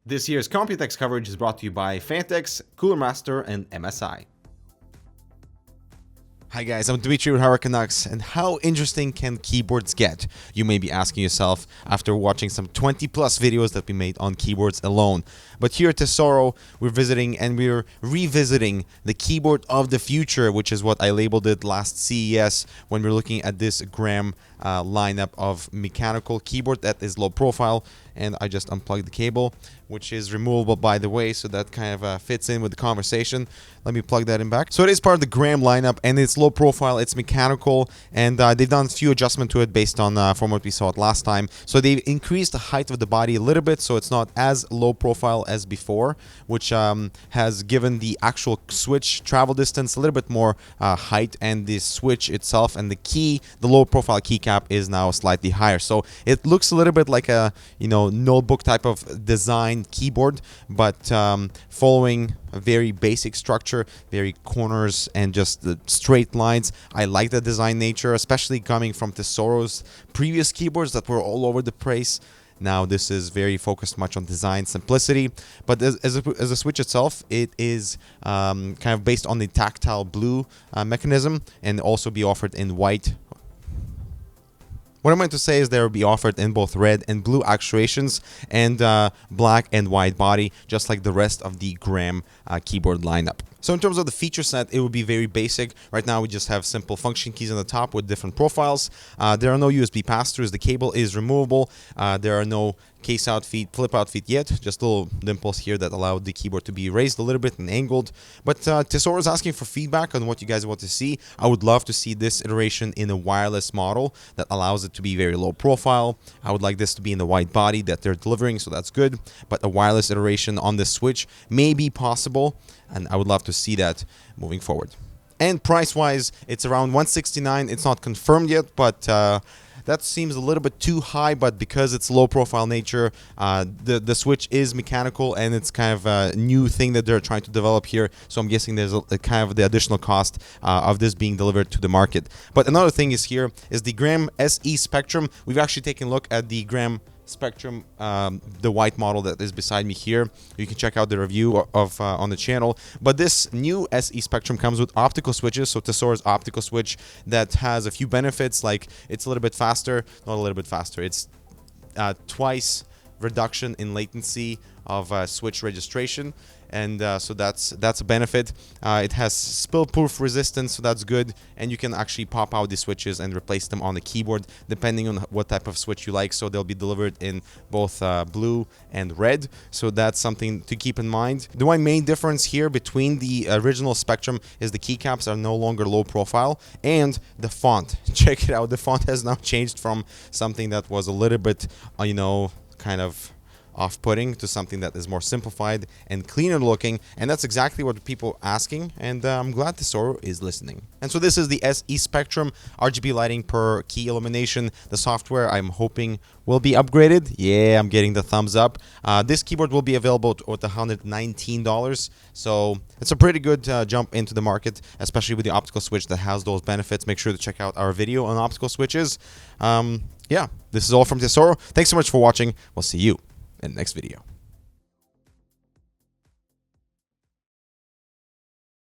This year's Computex coverage is brought to you by PHANTEKS, Cooler Master, and MSI. Hi guys, I'm Dimitri with Canucks, and how interesting can keyboards get? You may be asking yourself after watching some 20 plus videos that we made on keyboards alone. But here at Tesoro, we're visiting and we're revisiting the keyboard of the future, which is what I labeled it last CES when we're looking at this Graham lineup of mechanical keyboard that is low profile. And I just unplugged the cable, which is removable by the way, so that kind of fits in with the conversation. Let me plug that in back. So it is part of the Graham lineup, and it's low profile, it's mechanical, and they've done a few adjustments to it based on from what we saw it last time. So they've increased the height of the body a little bit, so it's not as low profile as before, which has given the actual switch travel distance a little bit more height, and the switch itself and the key, the low profile keycap is now slightly higher. So it looks a little bit like a, notebook type of design keyboard, but following a very basic structure, very corners and just the straight lines. I like the design nature, especially coming from Tesoro's previous keyboards that were all over the place. Now this is very focused much on design simplicity, but as a switch itself, it is kind of based on the tactile blue mechanism, and also be offered in white. What I meant to say is they will be offered in both red and blue actuations, and black and white body, just like the rest of the Graham keyboard lineup. So in terms of the feature set, it will be very basic. Right now we just have simple function keys on the top with different profiles. There are no USB pass-throughs. The cable is removable. There are no case out feet, flip out feet yet. Just little dimples here that allow the keyboard to be raised a little bit and angled. But Tesoro is asking for feedback on what you guys want to see. I would love to see this iteration in a wireless model that allows it to be very low profile. I would like this to be in the white body that they're delivering, so that's good. But a wireless iteration on this switch may be possible, and I would love to see that moving forward. And price-wise, it's around $169. It's not confirmed yet, but that seems a little bit too high. But because it's low-profile nature, the switch is mechanical, and it's kind of a new thing that they're trying to develop here. So I'm guessing there's a kind of the additional cost of this being delivered to the market. But another thing is here is the Graham SE Spectrum. We've actually taken a look at the Graham Spectrum, the white model that is beside me here. You can check out the review of on the channel. But this new SE Spectrum comes with optical switches, so Tesoro's optical switch that has a few benefits, like it's a little bit faster, not a little bit faster, it's twice reduction in latency of switch registration, and so that's a benefit. It has spill-proof resistance, so that's good, and you can actually pop out the switches and replace them on the keyboard depending on what type of switch you like. So they'll be delivered in both blue and red, so that's something to keep in mind. The one main difference here between the original Spectrum is the keycaps are no longer low profile, and the font. Check it out, the font has now changed from something that was a little bit kind of off-putting to something that is more simplified and cleaner looking, and that's exactly what people are asking, and I'm glad Tesoro is listening. And so this is the SE Spectrum, RGB lighting per key illumination. The software I'm hoping will be upgraded. Yeah, I'm getting the thumbs up. This keyboard will be available at $119, so it's a pretty good jump into the market, especially with the optical switch that has those benefits. Make sure to check out our video on optical switches. Yeah, this is all from Tesoro. Thanks so much for watching. We'll see you in the next video.